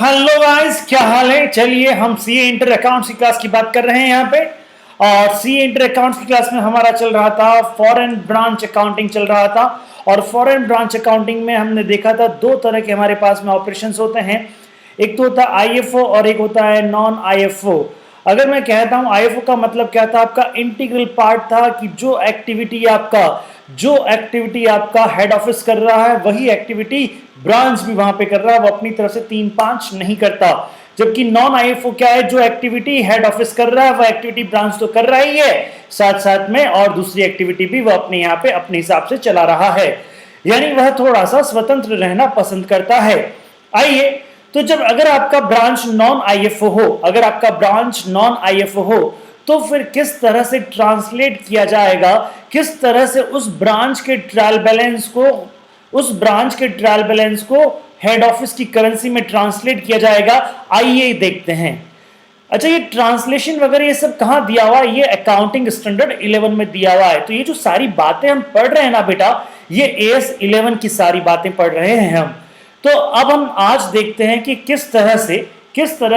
Hello guys, क्या हाल है। चलिए हम सीए इंटर अकाउंट्स की क्लास की बात कर रहे हैं यहाँ पे। और सीए इंटर अकाउंट्स की क्लास में हमारा चल रहा था फॉरेन ब्रांच अकाउंटिंग चल रहा था। और फॉरेन ब्रांच अकाउंटिंग में हमने देखा था दो तरह के हमारे पास में ऑपरेशंस होते हैं। एक तो होता है आईएफओ और एक होता है नॉन आईएफओ। अगर मैं कहता हूं आईएफओ का मतलब क्या था, आपका इंटीग्रल पार्ट था कि जो एक्टिविटी आपका हेड ऑफिस कर रहा है वही एक्टिविटी ब्रांच भी वहां पे कर रहा है, वो अपनी तरफ से 3-5 नहीं करता। जबकि नॉन आईएफओ क्या है, जो एक्टिविटी हेड ऑफिस कर रहा है वह एक्टिविटी ब्रांच तो कर रहा ही है, साथ साथ में और दूसरी एक्टिविटी भी वह अपने यहाँ पे अपने हिसाब से चला रहा है, यानी वह थोड़ा सा स्वतंत्र रहना पसंद करता है। आइए, तो जब अगर आपका ब्रांच नॉन आईएफओ हो, अगर आपका ब्रांच नॉन आईएफओ हो, तो फिर किस तरह से ट्रांसलेट किया जाएगा, किस तरह से उस ब्रांच के ट्रायल बैलेंस को हेड ऑफिस की करेंसी में ट्रांसलेट किया जाएगा, आइए देखते हैं। अच्छा, ये ट्रांसलेशन वगैरह ये सब कहां दिया हुआ है, ये अकाउंटिंग स्टैंडर्ड 11 में दिया हुआ है। तो ये जो सारी बातें हम पढ़ रहे हैं ना बेटा, ये एएस 11 की सारी बातें पढ़ रहे हैं हम। तो अब हम आज देखते हैं कि किस तरह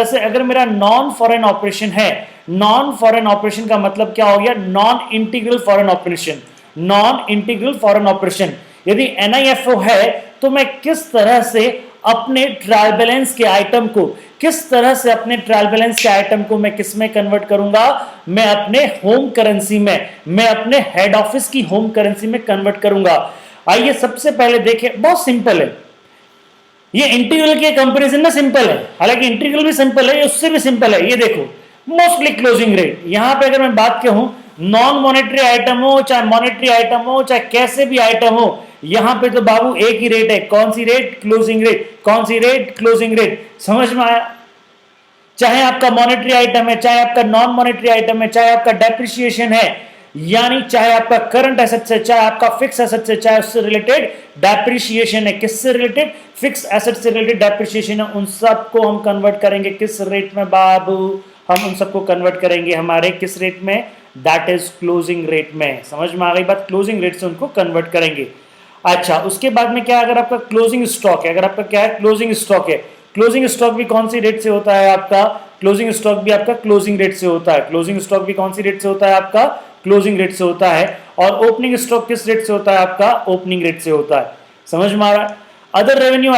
से अगर मेरा नॉन फॉरेन ऑपरेशन है, नॉन फॉरेन ऑपरेशन का मतलब क्या हो गया, नॉन इंटीग्रल फॉरेन ऑपरेशन। यदि एनआईएफओ है तो मैं किस तरह से अपने ट्रायल बैलेंस के आइटम को मैं किस में कन्वर्ट करूंगा, मैं अपने होम करेंसी में, मैं अपने हेड ऑफिस की होम करेंसी में कन्वर्ट करूंगा। आइए सबसे पहले देखें, बहुत सिंपल है ये। इंटीग्रल के कंपैरिजन में सिंपल है, हालांकि इंटीग्रल भी सिंपल है, उससे भी सिंपल है। ये देखो, मोस्टली क्लोजिंग रेट। यहां पे अगर मैं बात कहूं, नॉन मॉनेटरी आइटम हो चाहे मॉनेटरी आइटम हो चाहे कैसे भी आइटम हो, यहां पे तो बाबू एक ही रेट है। कौन सी रेट? Closing rate. कौन सी रेट? Closing rate. समझ में आया? चाहे आपका मॉनेटरी आइटम है, चाहे आपका नॉन मॉनेटरी आइटम है, चाहे आपका डेप्रिसिएशन है, यानी चाहे आपका करंट एसेट्स है, चाहे आपका फिक्स एसेट्स है, चाहे उससे रिलेटेड डेप्रिसिएशन है। किससे रिलेटेड? फिक्स एसेट से रिलेटेड डेप्रिसिएशन है। उन सबको हम कन्वर्ट करेंगे किस रेट में बाबू? हम उन सबको कन्वर्ट करेंगे हमारे किस रेट में? दैट इज क्लोजिंग रेट में। समझ में आ गई बात? क्लोजिंग रेट से उनको कन्वर्ट करेंगे। अच्छा, उसके बाद में क्या, अगर आपका क्लोजिंग स्टॉक है, क्लोजिंग स्टॉक है, क्लोजिंग स्टॉक भी कौन सी रेट से होता है आपका? क्लोजिंग स्टॉक भी आपका क्लोजिंग रेट से होता है। क्लोजिंग स्टॉक भी कौन सी रेट से होता है आपका? क्लोजिंग रेट से होता है। और ओपनिंग स्टॉक किस रेट से होता है आपका? ओपनिंग रेट से होता है। समझ में आ रहा है? अदर रेवेन्यू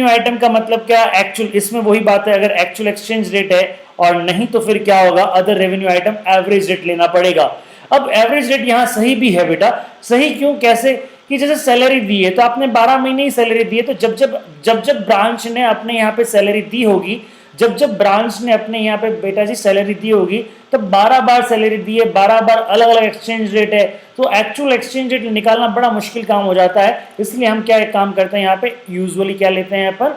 आइटम का मतलब क्या? एक्चुअल, इसमें वही बात है, अगर एक्चुअल एक्सचेंज रेट है और नहीं तो फिर क्या होगा, other revenue item average rate लेना पड़ेगा। अब एवरेज रेट यहां सही भी है बेटा। सही क्यों, कैसे? कि जैसे सैलरी दी है तो आपने 12 महीने ही सैलरी दी है, तो जब ब्रांच ने अपने यहाँ पे सैलरी दी होगी, जब ब्रांच ने अपने यहाँ पे बेटा जी सैलरी दी होगी, तब 12 बार सैलरी दी है, 12 बार अलग अलग एक्सचेंज रेट है, तो एक्चुअल एक्सचेंज रेट निकालना बड़ा मुश्किल काम हो जाता है। इसलिए हम क्या काम करते हैं यहाँ पे, यूजुअली क्या लेते हैं यहाँ पर,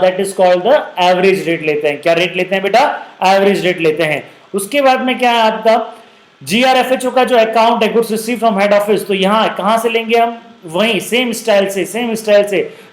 that is called the average rate लेते हैं। क्या रेट लेते हैं बेटा? एवरेज रेट लेते हैं। उसके बाद में क्या है आपका जीआरएफएचओ का जो अकाउंट है, goods receive from head office, तो यहाँ कहाँ से लेंगे हम? वही सेम स्टाइल से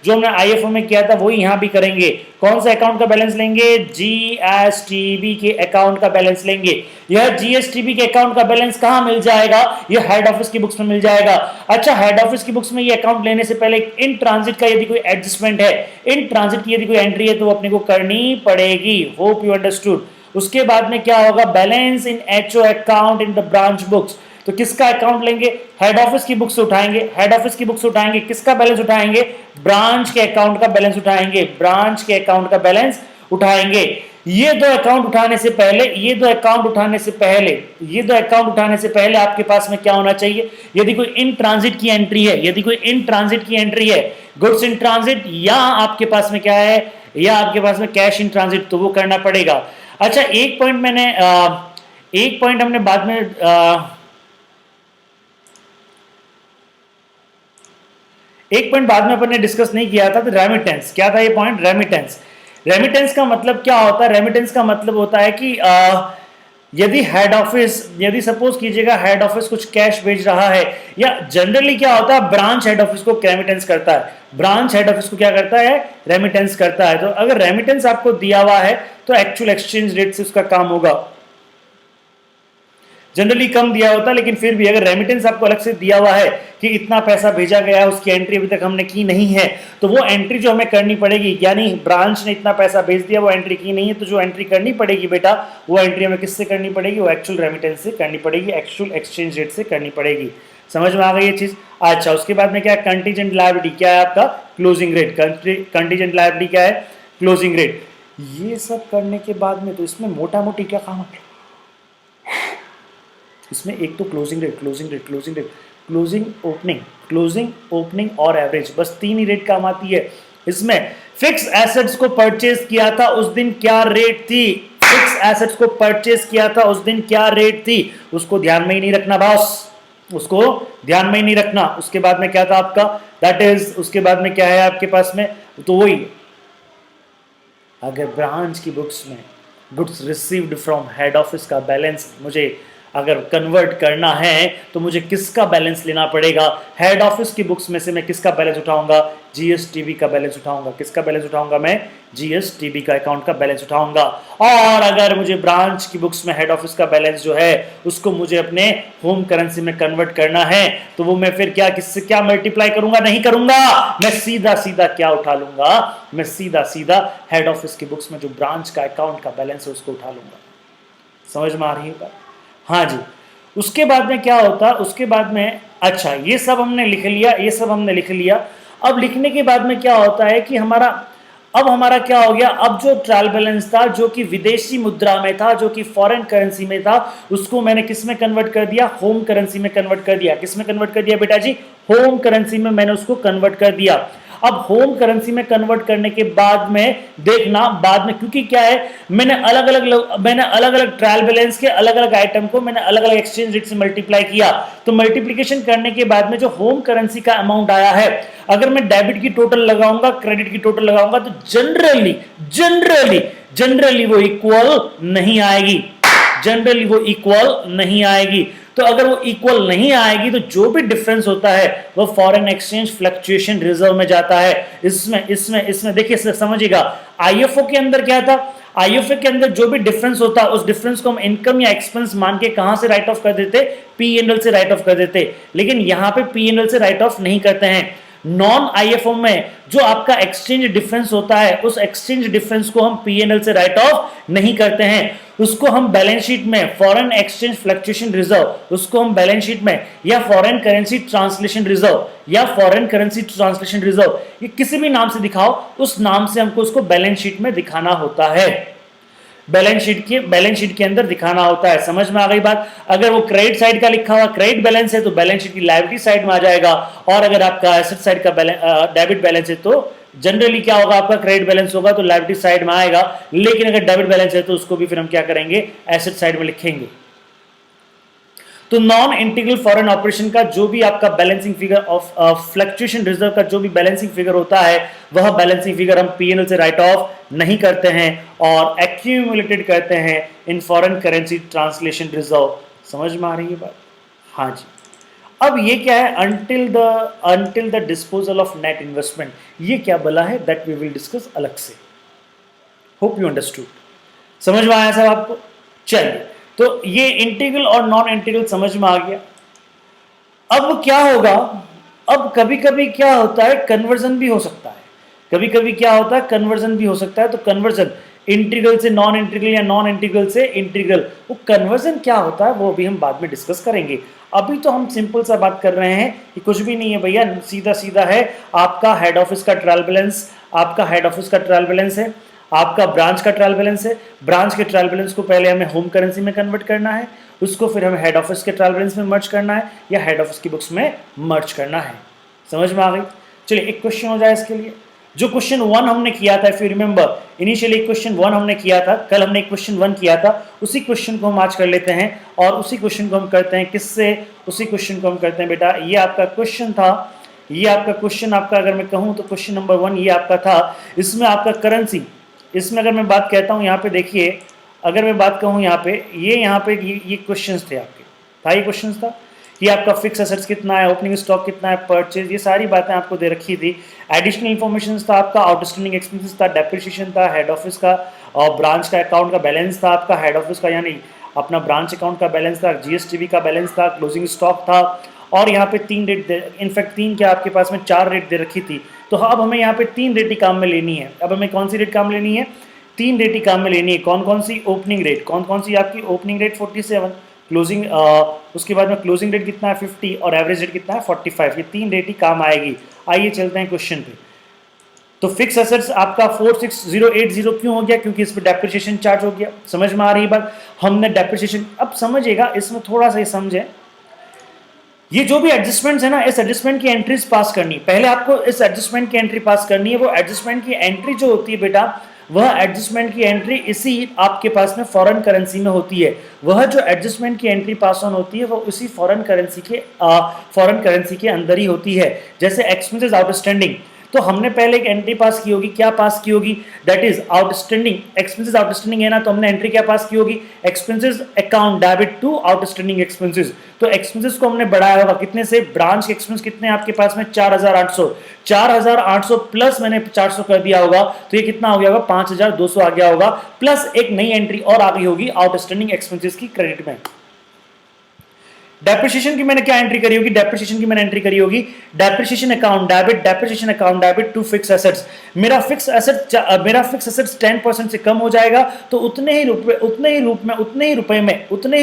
जो हमने आईएफओ में किया था वही यहाँ भी करेंगे। कौन सा अकाउंट का बैलेंस लेंगे? जीएसटीबी के अकाउंट का बैलेंस लेंगे। यह जीएसटीबी के अकाउंट का बैलेंस कहाँ मिल जाएगा? यह हेड ऑफिस की बुक्स में मिल जाएगा। अच्छा, हेड ऑफिस की बुक्स में ये अकाउंट लेने से पहले इन ट्रांजिट का यदि कोई एडजस्टमेंट है, इन ट्रांजिट की यदि कोई एंट्री है तो वो अपने को करनी पड़ेगी। Hope you understood. उसके बाद में क्या होगा? Balance in HO account in the branch books. तो किसका अकाउंट लेंगे? हेड ऑफिस की बुक से उठाएंगे। हेड ऑफिस की बुक से उठाएंगे, किसका बैलेंस उठाएंगे? ब्रांच के अकाउंट का बैलेंस उठाएंगे। ब्रांच के अकाउंट का बैलेंस उठाएंगे। ये दो अकाउंट उठाने से पहले आपके पास में क्या होना चाहिए? यदि कोई इन ट्रांजिट की एंट्री है, गुड्स इन ट्रांजिट, या आपके पास में क्या है, या आपके पास में कैश इन ट्रांजिट, तो वो करना पड़ेगा। अच्छा, एक पॉइंट हमने बाद में अपन ने डिस्कस नहीं किया था, तो रेमिटेंस। क्या था ये पॉइंट? रेमिटेंस का मतलब क्या होता है? रेमिटेंस का मतलब होता है कि यदि सपोज कीजिएगा हेड ऑफिस कुछ कैश भेज रहा है, या जनरली क्या होता है, ब्रांच हेड ऑफिस को रेमिटेंस करता है। ब्रांच हेड ऑफिस को क्या करता है? रेमिटेंस करता है। तो अगर रेमिटेंस आपको दिया हुआ है तो एक्चुअल एक्सचेंज रेट से उसका काम होगा। जनरली कम दिया होता, लेकिन फिर भी अगर रेमिटेंस आपको अलग से दिया हुआ है कि इतना पैसा भेजा गया है, उसकी एंट्री अभी तक हमने की नहीं है, तो वो एंट्री जो हमें करनी पड़ेगी, यानी ब्रांच ने इतना पैसा भेज दिया, वो एंट्री की नहीं है, तो जो एंट्री करनी पड़ेगी बेटा, वो एंट्री हमें किससे करनी पड़ेगी? वो एक्चुअल रेमिटेंस से करनी पड़ेगी, एक्चुअल एक्सचेंज रेट से करनी पड़ेगी। समझ में आ गई ये चीज? अच्छा, उसके बाद में क्या है? कंटीजेंट लायबिलिटी क्या है आपका? Closing rate. कंटीजेंट लायबिलिटी क्या है? Closing rate. ये सब करने के बाद में तो इसमें मोटा मोटी क्या काम है? इसमें एक तो क्लोजिंग रेट, क्लोजिंग ओपनिंग और एवरेज, बस 3 ही रेट काम आती है। इसमें फिक्स एसेट्स को परचेज किया था उस दिन क्या रेट थी? फिक्स एसेट्स को परचेज किया था उस दिन क्या रेट थी? उसको ध्यान में ही नहीं रखना बॉस, उसको ध्यान में ही नहीं रखना। उसके बाद में क्या था आपका? दैट इज, उसके बाद में क्या है आपके पास में? तो वही, अगर ब्रांच की बुक्स में goods received from head office का बैलेंस मुझे अगर कन्वर्ट करना है तो मुझे किसका बैलेंस लेना पड़ेगा? हेड ऑफिस की बुक्स में से मैं किसका बैलेंस उठाऊंगा? जीएसटीबी का बैलेंस उठाऊंगा। किसका बैलेंस उठाऊंगा? मैं जीएसटीबी का अकाउंट का बैलेंस उठाऊंगा। और अगर मुझे ब्रांच की बुक्स में हेड ऑफिस का बैलेंस जो है उसको मुझे अपने होम करेंसी में कन्वर्ट करना है, तो वो मैं फिर क्या, किससे क्या मल्टीप्लाई करूंगा? नहीं करूंगा, मैं सीधा सीधा क्या उठा लूंगा? मैं सीधा सीधा हेड ऑफिस की बुक्स में जो ब्रांच का अकाउंट का बैलेंस है उसको उठा लूंगा। समझ में आ रही है बात? हाँ जी। उसके बाद में क्या होता? उसके बाद में, अच्छा ये सब हमने लिख लिया, ये सब हमने लिख लिया। अब लिखने के बाद में क्या होता है कि हमारा क्या हो गया? अब जो ट्रायल बैलेंस था जो कि विदेशी मुद्रा में था, जो कि फॉरेन करेंसी में था, उसको मैंने किस में कन्वर्ट कर दिया? होम करेंसी में कन्वर्ट कर दिया। किस में कन्वर्ट कर दिया बेटा जी? होम करेंसी में मैंने उसको कन्वर्ट कर दिया। अब होम करेंसी में कन्वर्ट करने के बाद में देखना, बाद में, क्योंकि क्या है, मैंने अलग अलग ट्रायल बैलेंस के अलग अलग आइटम को मैंने अलग अलग एक्सचेंज रेट से मल्टीप्लाई किया, तो मल्टीप्लिकेशन करने के बाद में जो होम करेंसी का अमाउंट आया है, अगर मैं डेबिट की टोटल लगाऊंगा, क्रेडिट की टोटल लगाऊंगा, तो जनरली वो इक्वल नहीं आएगी। जनरली वो इक्वल नहीं आएगी। तो अगर वो इक्वल नहीं आएगी तो जो भी डिफरेंस होता है वो फॉरेन एक्सचेंज फ्लक्चुएशन रिजर्व में जाता है। इसमें देखिए समझिएगा, आईएफओ के अंदर क्या था? आईएफओ के अंदर जो भी डिफरेंस होता है उस डिफरेंस को हम इनकम या एक्सपेंस मान के कहां से राइट ऑफ कर देते? पी&एल से राइट ऑफ कर देते। लेकिन यहां पे पी&एल से राइट ऑफ नहीं करते हैं। नॉन आईएफओ में जो आपका एक्सचेंज डिफरेंस होता है उस एक्सचेंज डिफरेंस को हम पी&एल से राइट ऑफ नहीं करते हैं, उसको हम बैलेंस शीट में फॉरेन एक्सचेंज फ्लक्चुएशन रिजर्व, उसको हम बैलेंस शीट में, या फॉरेन करेंसी ट्रांसलेशन रिजर्व, ये किसी भी नाम से दिखाओ, उस नाम से हमको उसको बैलेंस शीट में दिखाना होता है। बैलेंस शीट के अंदर दिखाना होता है। समझ में आ गई बात? अगर वो क्रेडिट साइड का लिखा हुआ क्रेडिट बैलेंस है तो बैलेंस शीट की लायबिलिटी साइड में आ जाएगा, और अगर आपका एसेट साइड का डेबिट बैलेंस है तो जनरली क्या होगा? आपका क्रेडिट बैलेंस होगा तो लायबिलिटी साइड में आएगा, लेकिन अगर डेबिट बैलेंस है तो उसको भी फिर हम क्या करेंगे? एसेट साइड में लिखेंगे। तो नॉन इंटीग्रल फॉरेन ऑपरेशन का जो भी आपका balancing figure of fluctuation reserve का जो भी बैलेंसिंग फिगर होता है, वह बैलेंसिंग फिगर हम पी&एल से राइट ऑफ नहीं करते हैं और एक्यूमुलेटेड करते हैं in foreign currency translation reserve. समझ में आ रही है बात? हाँ जी। अब ये क्या है? Until the disposal of net investment, ये क्या बोला है? दैट वी विल डिस्कस अलग से। Hope you understood. समझ में आया सब आपको? चलिए, तो ये इंटीग्रल और नॉन इंटीग्रल समझ में आ गया। अब क्या होगा? अब कभी कभी क्या होता है? कन्वर्जन भी हो सकता है। कभी कभी क्या होता है? कन्वर्जन भी हो सकता है। तो कन्वर्जन इंटीग्रल से नॉन इंटीग्रल या नॉन इंटीग्रल से इंटीग्रल, वो कन्वर्जन क्या होता है वो भी हम बाद में डिस्कस करेंगे। अभी तो हम सिंपल सा बात कर रहे हैं कि कुछ भी नहीं है भैया, सीधा सीधा है आपका हेड ऑफिस का ट्रायल बैलेंस, आपका हेड ऑफिस का ट्रायल बैलेंस है, आपका ब्रांच का ट्रायल बैलेंस है। ब्रांच के ट्रायल बैलेंस को पहले हमें होम करेंसी में कन्वर्ट करना है, उसको फिर हमें हेड ऑफिस के ट्रायल बैलेंस में मर्ज करना है या हेड ऑफिस की बुक्स में मर्ज करना है। समझ में आ गई? चलिए, एक क्वेश्चन हो जाए इसके लिए। जो क्वेश्चन 1 हमने किया था, if you remember, initially question 1 हमने किया था, कल हमने क्वेश्चन 1 किया था, उसी क्वेश्चन को हम आज कर लेते हैं। और उसी क्वेश्चन को हम करते हैं किससे? उसी क्वेश्चन को हम करते हैं बेटा, ये आपका क्वेश्चन था, ये आपका क्वेश्चन, आपका अगर मैं कहूँ तो क्वेश्चन नंबर 1 ये आपका था। इसमें आपका करेंसी, इसमें अगर मैं बात कहता हूँ यहाँ पे देखिए, अगर मैं बात कहूँ यहाँ पे, यहाँ पे ये क्वेश्चंस थे आपके, था ये क्वेश्चंस था कि आपका फिक्स एसेट्स कितना है, ओपनिंग स्टॉक कितना है, परचेज, ये सारी बातें आपको दे रखी थी। एडिशनल इन्फॉर्मेशन था आपका, आउटस्टैंडिंग एक्सपेंसेस था, डेप्रिसिएशन था हेड ऑफिस का, और ब्रांच का अकाउंट का बैलेंस था आपका हेड ऑफिस का, यानी अपना ब्रांच अकाउंट का बैलेंस था, जीएसटीवी का बैलेंस था, क्लोजिंग स्टॉक था, और यहाँ पे 3 डेट, इनफैक्ट 3 क्या आपके पास में 4 रेट दे रखी थी। तो अब हमें यहाँ पे 3 रेट ही काम में लेनी है। अब हमें कौन सी रेट काम लेनी है? 3 रेट ही काम में लेनी है। कौन कौन सी? Opening rate. कौन कौन सी आपकी? ओपनिंग रेट 47, क्लोजिंग उसके बाद में क्लोजिंग रेट कितना है 50, और एवरेज रेट कितना है 45। ये 3 रेट ही काम आएगी। आइए चलते हैं क्वेश्चन पे। तो फिक्स एसेट्स आपका 46080 क्यों हो गया? क्योंकि इस पर डेप्रिसिएशन चार्ज हो गया। समझ में आ रही बात? हमने डेप्रिसिएशन, अब समझिएगा इसमें थोड़ा सा समझें, ये जो भी एडजस्टमेंट्स है ना, इस एडजस्टमेंट की एंट्रीज पास करनी है। पहले आपको इस एडजस्टमेंट की एंट्री पास करनी है। वो एडजस्टमेंट की एंट्री जो होती है बेटा, वह एडजस्टमेंट की एंट्री इसी आपके पास में फॉरेन करेंसी में होती है। वह जो एडजस्टमेंट की एंट्री पास ऑन होती है वो उसी फॉरेन करेंसी के अंदर ही होती है। जैसे एक्सपेंसेस आउटस्टैंडिंग, तो हमने पहले एक एंट्री पास की होगी। क्या पास की होगी? That is outstanding. Expenses outstanding है ना, तो हमने एंट्री क्या पास की होगी? Expenses account debit to outstanding expenses. तो एक्सपेंसेस को हमने बढ़ाया होगा कितने से? ब्रांच के एक्सपेंस कितने आपके पास में? 4800। 4800 प्लस मैंने 400 कर दिया होगा, तो ये कितना हो गया होगा? 5200 आ गया होगा, प्लस एक नई एंट्री और आ गई होगी आउटस्टैंडिंग एक्सपेंसेस की क्रेडिट में। डेप्रिसिएशन की मैंने क्या एंट्री करी होगी? डेप्रिसिएशन की मैंने एंट्री करी होगी depreciation account debit to fix assets. मेरा फिक्स एसेट्स 10% से कम हो जाएगा, तो उतने ही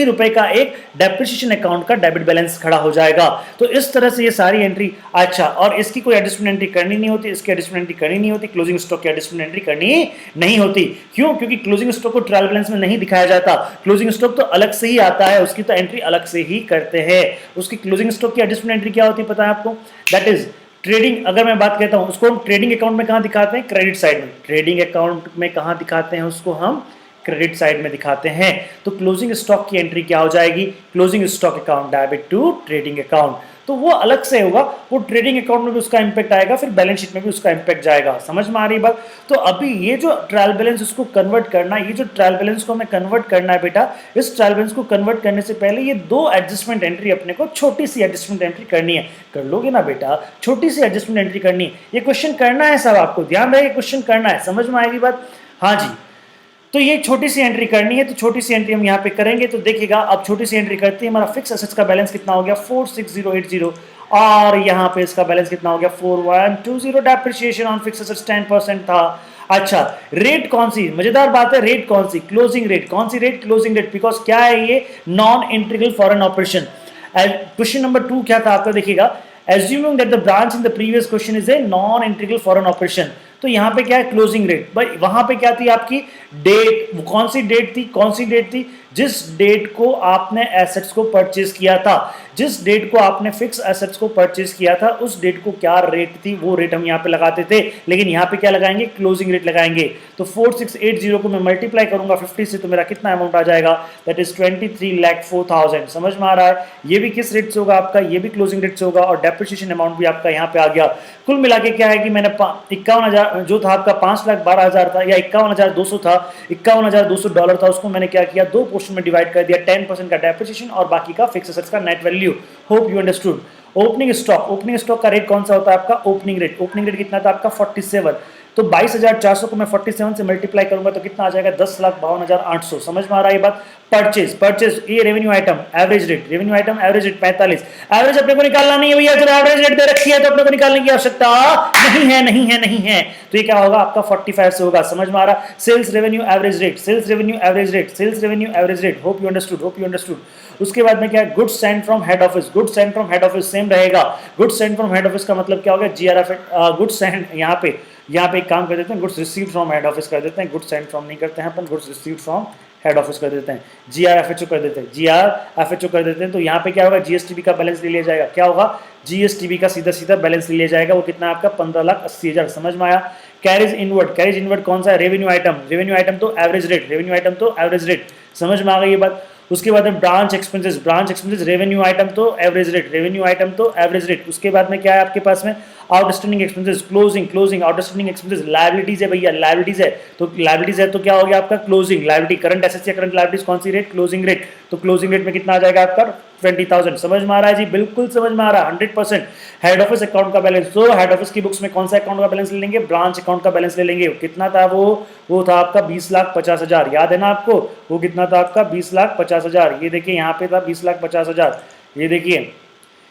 रुपए का एक डेप्रिसिएशन अकाउंट का डेबिट बैलेंस खड़ा हो जाएगा। तो इस तरह से ये सारी एंट्री। अच्छा, और इसकी कोई एडजस्टमेंट एंट्री करनी नहीं होती, इसकी एडजस्टमेंट एंट्री करनी नहीं होती, क्लोजिंग स्टॉक की एडजस्टमेंट एंट्री करनी नहीं होती। क्यों? क्योंकि क्लोजिंग स्टॉक को ट्रायल बैलेंस में नहीं दिखाया जाता। क्लोजिंग स्टॉक तो अलग से ही आता है, उसकी तो एंट्री अलग से ही करते हैं। उसकी क्लोजिंग स्टॉक की एडजस्टमेंट एंट्री क्या होती है पता है आपको? That is trading. अगर मैं बात करता हूं, उसको हम ट्रेडिंग अकाउंट में कहां दिखाते हैं? क्रेडिट साइड में। ट्रेडिंग अकाउंट में कहां दिखाते हैं उसको? हम क्रेडिट साइड में दिखाते हैं। तो क्लोजिंग स्टॉक की एंट्री क्या हो जाएगी? Closing stock account debit to trading account. तो वो अलग से होगा, वो ट्रेडिंग अकाउंट में भी उसका इंपैक्ट आएगा, फिर बैलेंस शीट में भी उसका इंपैक्ट जाएगा। समझ में आ रही बात? तो अभी ये जो ट्रायल बैलेंस उसको कन्वर्ट करना, ये जो ट्रायल बैलेंस को हमें कन्वर्ट करना है बेटा, इस ट्रायल बैलेंस को कन्वर्ट करने से पहले ये 2 एडजस्टमेंट एंट्री अपने को, छोटी सी एडजस्टमेंट एंट्री करनी है। कर लोगे ना बेटा? छोटी सी एडजस्टमेंट एंट्री करनी है। ये क्वेश्चन करना है सब, आपको ध्यान रहे, क्वेश्चन करना है। समझ में आएगी बात? हाँ जी। तो ये छोटी सी एंट्री करनी है, तो छोटी सी एंट्री हम यहाँ पे करेंगे। तो देखिएगा, अब छोटी सी एंट्री करते हैं, हमारा फिक्स एसेट्स का बैलेंस कितना हो गया? 46080, और यहाँ पे इसका बैलेंस कितना हो गया? 4120। डेप्रिसिएशन ऑन फिक्स एसेट्स 10% था। अच्छा, रेट कौन सी? मजेदार बात है, रेट कौन सी? Closing rate. कौन सी रेट? Closing rate. बिकॉज क्या है ये? Non integral foreign operation. Question number 2 क्या था आपका? देखिएगा, assuming that the branch in the previous question is a non-integral foreign operation, तो यहाँ पे क्या है? Closing rate. भाई वहां पे क्या थी आपकी? डेट। कौन सी डेट थी? कौन सी डेट थी? जिस डेट को आपने एसेट्स को परचेज किया था, जिस डेट को आपने फिक्स एसेट्स को परचेज किया था, उस डेट को क्या रेट थी, वो रेट हम यहाँ पे लगाते थे। लेकिन यहाँ पे क्या लगाएंगे? क्लोजिंग रेट लगाएंगे। तो 4680 को मैं मल्टीप्लाई करूंगा 50 से, तो मेरा कितना अमाउंट आ जाएगा? That is 23,04,000। समझ में आ रहा है? ये भी किस रेट से होगा आपका? ये भी क्लोजिंग रेट से होगा, और डेप्रिसिएशन अमाउंट भी आपका यहाँ पे आ गया। कुल मिला के क्या है कि मैंने 51,000 जो था आपका 5,12,000 था, या 51,200 था, $51,200 था, उसको मैंने क्या किया? 2 पोर्शन में डिवाइड कर दिया। 10% का डेप्रिसिएशन और बाकी का फिक्स एसेट्स का net value. Hope you understood. Opening stock का रेट कौन सा होता है आपका? ओपनिंग रेट कितना था आपका? 47। तो 22,400 को मैं 47 से मल्टीप्लाई करूंगा तो कितना आ जाएगा? 10,52,800। समझ में आ रहा है ये बात? परचेज ये revenue item average rate 45। Average अपने को निकालना नहीं है भैया, चलो एवरेज रेट दे रखी है तो अपने को निकालने की आवश्यकता नहीं है। तो ये क्या होगा आपका? 45 से होगा। समझ में आ रहा? Sales revenue average rate. Hope you understood. उसके बाद में क्या है? Goods send from head office same रहेगा। Goods send from head office का मतलब क्या हो गया? जीआरएफ। गुड्स सेंड यहाँ पे एक काम कर देते हैं, goods received from head office कर देते हैं। गुड्स सेंड फ्रॉम नहीं करते हैं अपन, goods received from head office कर देते हैं। जीआरएफएचओ कर देते हैं। तो यहाँ पे क्या होगा? जीएसटीबी का बैलेंस ले लिया जाएगा। क्या होगा? जीएसटीबी का सीधा बैलेंस ले लिया जाएगा। वो कितना आपका? 15,80,000। समझ में आया? कैरेज इनवर्ड कौन सा है? रेवेन्यू आइटम तो एवरेज रेट। समझ में आ गई ये बात? उसके बाद में ब्रांच एक्सपेंसेस रेवेन्यू आइटम तो एवरेज रेट। उसके बाद में क्या है आपके पास में? Outstanding expenses, closing outstanding expenses, liabilities है भैया, लायबिलिटीज है, तो लायबिलिटीज है तो क्या हो गया आपका क्लोजिंग लायबिलिटी, करंट एसेट्स या करंट लायबिलिटीज कौन सी रेट, क्लोजिंग रेट, तो क्लोजिंग रेट में कितना आ जाएगा आपका 20,000। समझ में आ रहा है जी, बिल्कुल समझ में आ रहा है 100%। हेड ऑफिस अकाउंट का बैलेंस, तो हेड ऑफिस की बुक्स में कौन सा अकाउंट का बैलेंस ले लेंगे, ब्रांच अकाउंट का बैलेंस ले लेंगे, कितना था वो था आपका 20,50,000, याद है ना आपको, वो कितना था आपका 20,50,000, ये देखिए यहाँ पे था 20,50,000, ये देखिए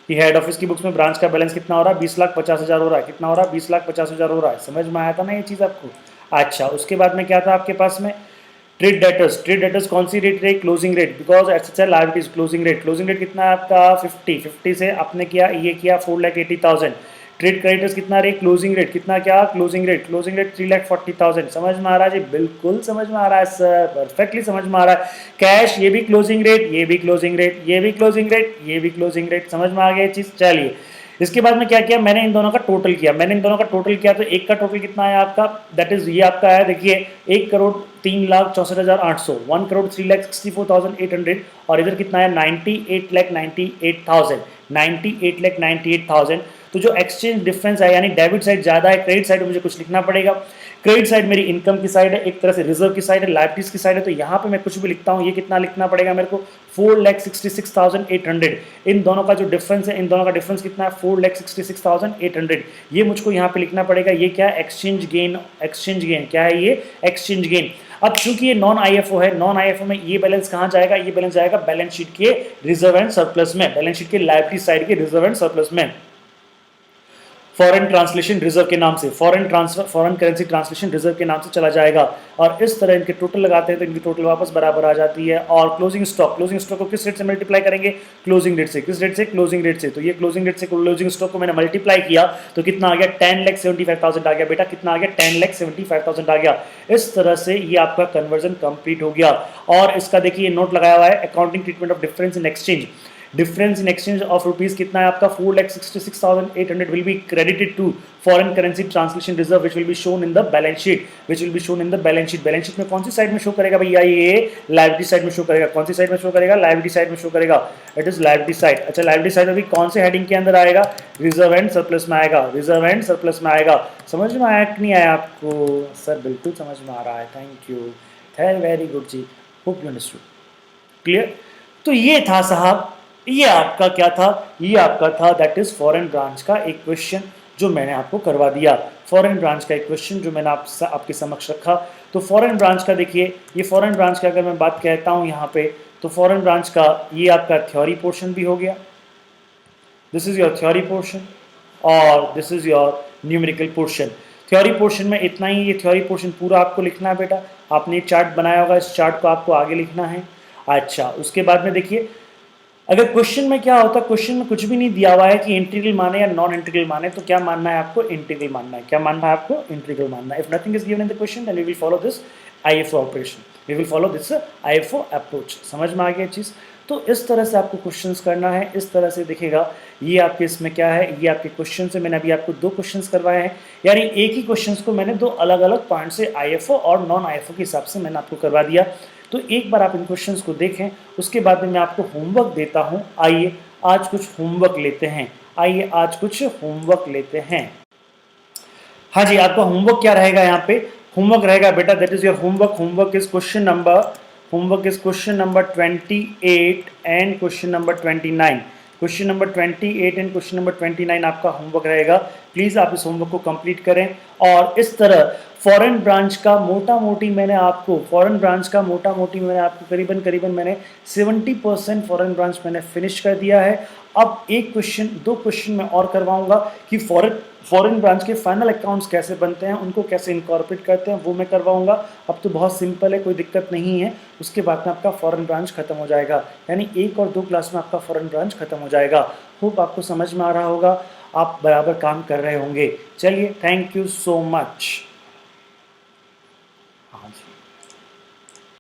कि हेड ऑफिस की बुक्स में ब्रांच का बैलेंस कितना हो रहा है 20,50,000 हो रहा है, कितना हो रहा है 20,50,000 हो रहा है, समझ में आया था ना ये चीज़ आपको। अच्छा, उसके बाद में क्या था आपके पास में ट्रेड डेटर्स कौन सी रेट रही, closing rate, because assets liabilities, closing rate कितना है आपका 50 से आपने किया ये किया 4,80,000। ट्रेड क्रेडिटर्स कितना रही, क्लोजिंग रेट कितना, क्या क्लोजिंग रेट 3,40,000। समझ में आ रहा है जी, बिल्कुल समझ में आ रहा है सर, परफेक्टली समझ में आ रहा है। कैश ये भी क्लोजिंग रेट, ये भी क्लोजिंग रेट, ये भी क्लोजिंग रेट, ये भी क्लोजिंग रेट, समझ में आ गया ये चीज़। चलिए इसके बाद में क्या किया, मैंने इन दोनों का टोटल किया, तो एक का टोटल कितना है आपका, दैट इज ये आपका है, देखिए 1,03,64,800, 1,03,64,800, और इधर कितना है 98,98,000, 98,98,000। तो जो एक्सचेंज डिफरेंस है यानी डेबिट साइड ज़्यादा है, क्रेडिट साइड में मुझे कुछ लिखना पड़ेगा। क्रेडिट साइड मेरी इनकम की साइड है, एक तरह से रिजर्व की साइड है, लायबिलिटीज की साइड है, तो यहाँ पे मैं कुछ भी लिखता हूँ, ये कितना लिखना पड़ेगा मेरे को 4,66,800। इन दोनों का जो डिफरेंस है, इन दोनों का डिफरेंस कितना है 4,66,800, ये मुझको यहाँ पे लिखना पड़ेगा। ये क्या है, एक्सचेंज गेन क्या है ये, एक्सचेंज गेन। अब चूंकि ये नॉन आईएफओ है, नॉन आईएफओ में ये बैलेंस कहाँ जाएगा, ये बैलेंस जाएगा बैलेंस शीट के रिजर्व एंड सरप्लस में, बैलेंस शीट के लायबिलिटी साइड के रिजर्व एंड सरप्लस में, फॉरेन ट्रांसलेशन रिजर्व के नाम से, फॉरेन करेंसी ट्रांसलेशन रिजर्व के नाम से चला जाएगा। और इस तरह इनके टोटल लगाते हैं तो इनकी टोटल वापस बराबर आ जाती है। और क्लोजिंग स्टॉक को किस रेट से मल्टीप्लाई करेंगे, क्लोजिंग रेट से, किस रेट से, क्लोजिंग रेट से। तो ये क्लोजिंग रेट से क्लोजिंग स्टॉक को मैंने मल्टीप्लाई किया तो कितना आ गया 10,75,000 आ गया बेटा, कितना आ गया 10,75,000 आ गया। इस तरह से ये आपका कन्वर्जन कंप्लीट हो गया। और इसका देखिए नोट लगाया हुआ है, accounting treatment of difference in exchange, difference in exchange of rupees कितना है आपका 4,66,800 will be credited to foreign currency translation reserve which will be shown in the balance sheet, balance sheet में कौन सी साइड में show करेगा भैया, ये liability side में शो करेगा। कौन सी साइड में शो करेगा, लायबिलिटी साइड में शो करेगा, इट इज लायबिलिटी साइड। अच्छा, लायबिलिटी साइड अभी कौन से हेडिंग के अंदर आएगा, रिजर्व एंड सरप्लस में आएगा, रिजर्व एंड सरप्लस में आएगा। समझ में आया कि नहीं आया आपको, सर बिल्कुल समझ में आ रहा है, थैंक यू, वेरी गुड जी, होप यू अंडरस्टूड, क्लियर। तो ये था साहब, ये आपका क्या था, ये आपका था दैट इज फॉरेन ब्रांच का एक क्वेश्चन जो मैंने आपको करवा दिया, फॉरेन ब्रांच का एक क्वेश्चन जो मैंने आपके समक्ष रखा। तो फॉरेन ब्रांच का देखिए, ये फॉरेन ब्रांच का अगर मैं बात कहता हूँ यहाँ पे, तो फॉरेन ब्रांच का ये आपका थ्योरी पोर्शन भी हो गया, this is your theory portion, और this is your numerical portion. Theory portion में इतना ही, ये थ्योरी पोर्शन पूरा आपको लिखना है बेटा, आपने चार्ट बनाया होगा, इस चार्ट को आपको आगे लिखना है। अच्छा, उसके बाद में देखिए अगर क्वेश्चन में क्या होता है, क्वेश्चन में कुछ भी नहीं दिया हुआ है कि इंटीग्रल माने या नॉन इंटीग्रल माने, तो क्या मानना है आपको, इंटीग्रल मानना है। क्या मानना है आपको, इंटीग्रल मानना है। If nothing is given in the question then we will follow this IFO operation, we will follow this IFO approach. समझ में आ गया चीज़। तो इस तरह से आपको क्वेश्चंस करना है, इस तरह से दिखेगा। ये आपके इसमें क्या है, ये आपके क्वेश्चन से मैंने अभी आपको 2 क्वेश्चंस करवाए हैं, यानी एक ही क्वेश्चंस को मैंने 2 अलग अलग पॉइंट से आईएफओ और नॉन आईएफओ के हिसाब से मैंने आपको करवा दिया। तो एक बार आप इन क्वेश्चंस को देखें, उसके बाद में मैं आपको होमवर्क देता हूं। आइए आज कुछ होमवर्क लेते हैं, आइए आज कुछ होमवर्क लेते हैं। हाँ जी, आपका होमवर्क क्या रहेगा यहाँ पे, होमवर्क रहेगा बेटा that is your homework, homework is question number 28 and question number 29, question number 28 and question number 29 आपका होमवर्क रहेगा। प्लीज़ आप इस होमवर्क को कंप्लीट करें। और इस तरह फॉरेन ब्रांच का मोटा मोटी मैंने आपको करीबन मैंने 70% फॉरेन ब्रांच मैंने फिनिश कर दिया है। अब एक क्वेश्चन 2 क्वेश्चन मैं और करवाऊंगा कि फॉरेन ब्रांच के फाइनल अकाउंट्स कैसे बनते हैं, उनको कैसे इनकॉर्पोरेट करते हैं, वो मैं करवाऊंगा। अब तो बहुत सिंपल है, कोई दिक्कत नहीं है। उसके बाद में आपका फॉरेन ब्रांच खत्म हो जाएगा, यानी 1 और 2 क्लास में आपका फॉरेन ब्रांच खत्म हो जाएगा। होप आपको समझ में आ रहा होगा, आप बराबर काम कर रहे होंगे। चलिए, थैंक यू सो मच। हाँ जी।